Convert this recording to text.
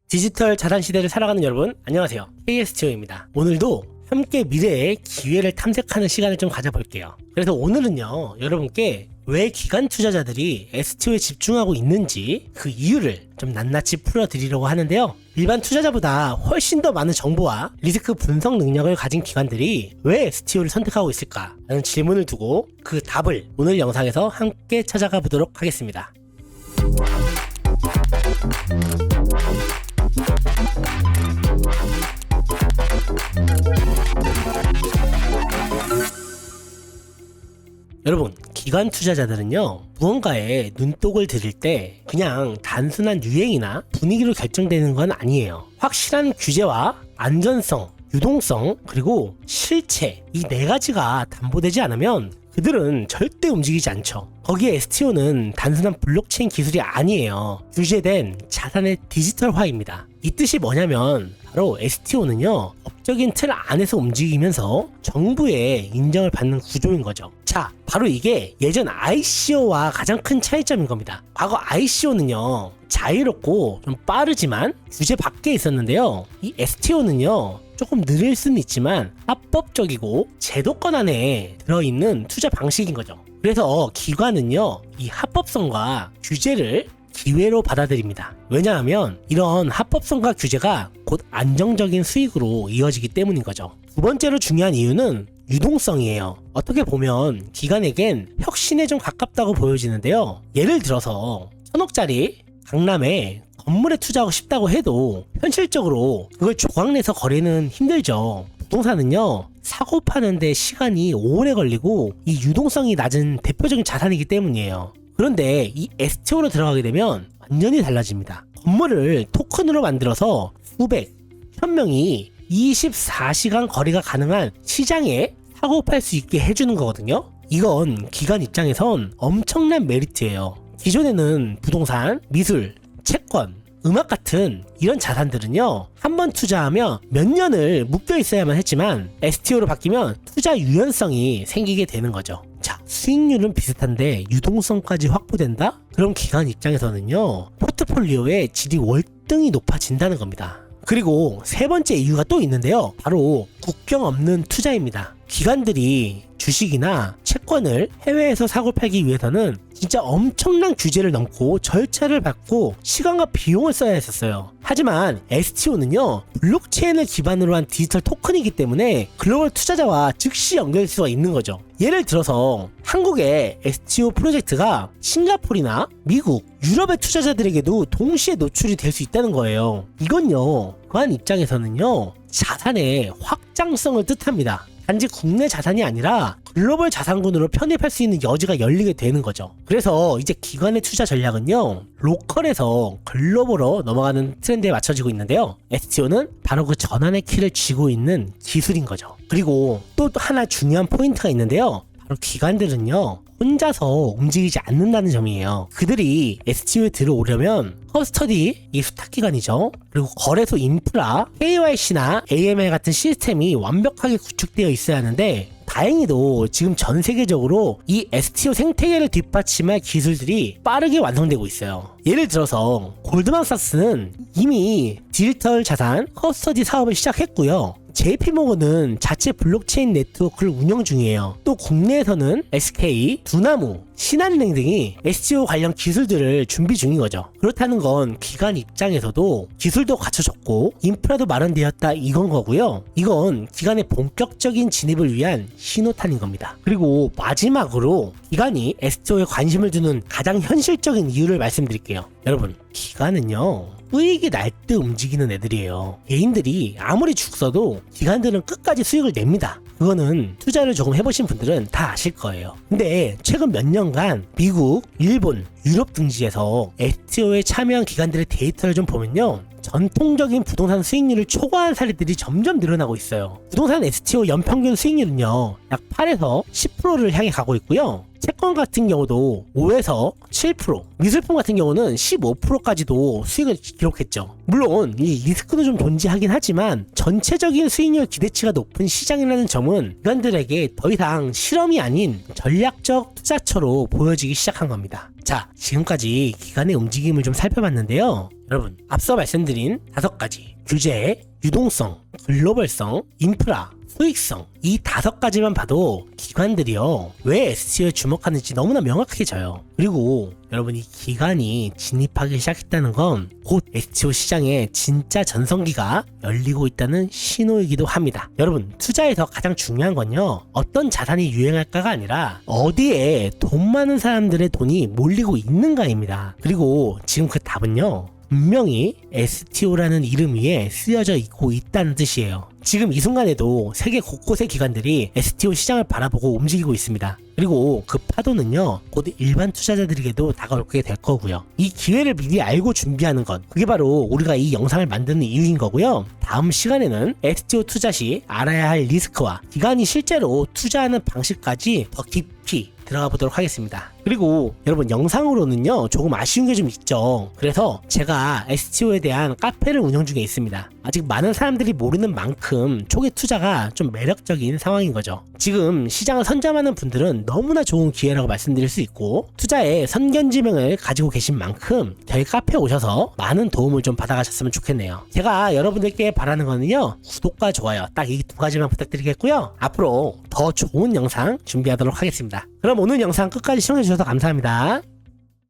디지털 자산 시대를 살아가는 여러분, 안녕하세요. KSTO입니다. 오늘도 함께 미래의 기회를 탐색하는 시간을 좀 가져볼게요. 그래서 오늘은요, 여러분께 왜 기관 투자자들이 STO에 집중하고 있는지 그 이유를 좀 낱낱이 풀어드리려고 하는데요. 일반 투자자보다 훨씬 더 많은 정보와 리스크 분석 능력을 가진 기관들이 왜 STO를 선택하고 있을까? 라는 질문을 두고 그 답을 오늘 영상에서 함께 찾아가 보도록 하겠습니다. 여러분, 기관 투자자들은요, 무언가에 눈독을 들일 때 그냥 단순한 유행이나 분위기로 결정되는 건 아니에요. 확실한 규제와 안전성, 유동성, 그리고 실체, 이 네 가지가 담보되지 않으면 그들은 절대 움직이지 않죠. 거기에 STO는 단순한 블록체인 기술이 아니에요. 규제된 자산의 디지털화입니다. 이 뜻이 뭐냐면 바로 STO는요, 법적인 틀 안에서 움직이면서 정부의 인정을 받는 구조인 거죠. 자, 바로 이게 예전 ICO와 가장 큰 차이점인 겁니다. 과거 ICO는요, 자유롭고 좀 빠르지만 규제 밖에 있었는데요, 이 STO는요 조금 느릴 수는 있지만 합법적이고 제도권 안에 들어있는 투자 방식인 거죠. 그래서 기관은요, 이 합법성과 규제를 기회로 받아들입니다. 왜냐하면 이런 합법성과 규제가 곧 안정적인 수익으로 이어지기 때문인 거죠. 두 번째로 중요한 이유는 유동성이에요. 어떻게 보면 기관에겐 혁신에 좀 가깝다고 보여지는데요. 예를 들어서 1000억짜리 강남에 건물에 투자하고 싶다고 해도 현실적으로 그걸 조각내서 거래는 힘들죠. 부동산은요, 사고 파는데 시간이 오래 걸리고 이 유동성이 낮은 대표적인 자산이기 때문이에요. 그런데 이 STO로 들어가게 되면 완전히 달라집니다. 건물을 토큰으로 만들어서 수백, 1000명이 24시간 거래가 가능한 시장에 사고 팔 수 있게 해주는 거거든요. 이건 기관 입장에선 엄청난 메리트예요. 기존에는 부동산, 미술, 채권, 음악 같은 이런 자산들은요, 한번 투자하면 몇 년을 묶여 있어야만 했지만 STO로 바뀌면 투자 유연성이 생기게 되는 거죠. 자, 수익률은 비슷한데 유동성까지 확보된다? 그럼 기관 입장에서는요, 포트폴리오의 질이 월등히 높아진다는 겁니다. 그리고 세 번째 이유가 또 있는데요, 바로 국경 없는 투자입니다. 기관들이 주식이나 채권을 해외에서 사고 팔기 위해서는 진짜 엄청난 규제를 넘고 절차를 밟고 시간과 비용을 써야 했었어요. 하지만 STO는요, 블록체인을 기반으로 한 디지털 토큰이기 때문에 글로벌 투자자와 즉시 연결될 수가 있는 거죠. 예를 들어서 한국의 STO 프로젝트가 싱가포르나 미국, 유럽의 투자자들에게도 동시에 노출이 될 수 있다는 거예요. 이건요, 기관 입장에서는요, 자산의 확장성을 뜻합니다. 단지 국내 자산이 아니라 글로벌 자산군으로 편입할 수 있는 여지가 열리게 되는 거죠. 그래서 이제 기관의 투자 전략은요, 로컬에서 글로벌로 넘어가는 트렌드에 맞춰지고 있는데요, STO는 바로 그 전환의 키를 쥐고 있는 기술인 거죠. 그리고 또 하나 중요한 포인트가 있는데요, 바로 기관들은요, 혼자서 움직이지 않는다는 점이에요. 그들이 STO에 들어오려면 커스터디, 이 수탁기관이죠. 그리고 거래소 인프라, KYC나 AML 같은 시스템이 완벽하게 구축되어 있어야 하는데, 다행히도 지금 전 세계적으로 이 STO 생태계를 뒷받침할 기술들이 빠르게 완성되고 있어요. 예를 들어서 골드만삭스는 이미 디지털 자산 커스터디 사업을 시작했고요. JP모건은 자체 블록체인 네트워크를 운영 중이에요. 또 국내에서는 SK, 두나무, 신한은행 등이 STO 관련 기술들을 준비 중인 거죠. 그렇다는 건 기관 입장에서도 기술도 갖춰졌고 인프라도 마련되었다, 이건 거고요. 이건 기관의 본격적인 진입을 위한 신호탄인 겁니다. 그리고 마지막으로 기관이 STO에 관심을 두는 가장 현실적인 이유를 말씀드릴게요. 여러분, 기관은요, 수익이 날 때 움직이는 애들이에요. 개인들이 아무리 죽서도 기관들은 끝까지 수익을 냅니다. 그거는 투자를 조금 해보신 분들은 다 아실 거예요. 근데 최근 몇 년간 미국, 일본, 유럽 등지에서 STO에 참여한 기관들의 데이터를 좀 보면요, 전통적인 부동산 수익률을 초과한 사례들이 점점 늘어나고 있어요. 부동산 STO 연평균 수익률은요, 약 8에서 10%를 향해 가고 있고요. 채권 같은 경우도 5에서 7%, 미술품 같은 경우는 15%까지도 수익을 기록했죠. 물론 이 리스크도 좀 존재하긴 하지만 전체적인 수익률 기대치가 높은 시장이라는 점은 기관들에게 더 이상 실험이 아닌 전략적 투자처로 보여지기 시작한 겁니다. 자, 지금까지 기관의 움직임을 좀 살펴봤는데요. 여러분, 앞서 말씀드린 5가지 규제, 유동성, 글로벌성, 인프라, 수익성, 이 5가지만 봐도 기관들이요 왜 STO에 주목하는지 너무나 명확해져요. 그리고 여러분, 이 기관이 진입하기 시작했다는 건 곧 STO 시장에 진짜 전성기가 열리고 있다는 신호이기도 합니다. 여러분, 투자에서 가장 중요한 건요 어떤 자산이 유행할까가 아니라 어디에 돈 많은 사람들의 돈이 몰리고 있는가입니다. 그리고 지금 그 답은요 분명히 STO라는 이름 위에 쓰여져 있고 있다는 뜻이에요. 지금 이 순간에도 세계 곳곳의 기관들이 STO 시장을 바라보고 움직이고 있습니다. 그리고 그 파도는요 곧 일반 투자자들에게도 다가오게 될 거고요. 이 기회를 미리 알고 준비하는 것, 그게 바로 우리가 이 영상을 만드는 이유인 거고요. 다음 시간에는 STO 투자 시 알아야 할 리스크와 기관이 실제로 투자하는 방식까지 더 깊이 들어가 보도록 하겠습니다. 그리고 여러분, 영상으로는요 조금 아쉬운 게 좀 있죠. 그래서 제가 STO에 대한 카페를 운영 중에 있습니다. 아직 많은 사람들이 모르는 만큼 초기 투자가 좀 매력적인 상황인 거죠. 지금 시장을 선점하는 분들은 너무나 좋은 기회라고 말씀드릴 수 있고, 투자에 선견지명을 가지고 계신 만큼 저희 카페에 오셔서 많은 도움을 좀 받아가셨으면 좋겠네요. 제가 여러분들께 바라는 거는요 구독과 좋아요 딱 이 2가지만 부탁드리겠고요. 앞으로 더 좋은 영상 준비하도록 하겠습니다. 그럼 오늘 영상 끝까지 시청해주셔서 감사합니다.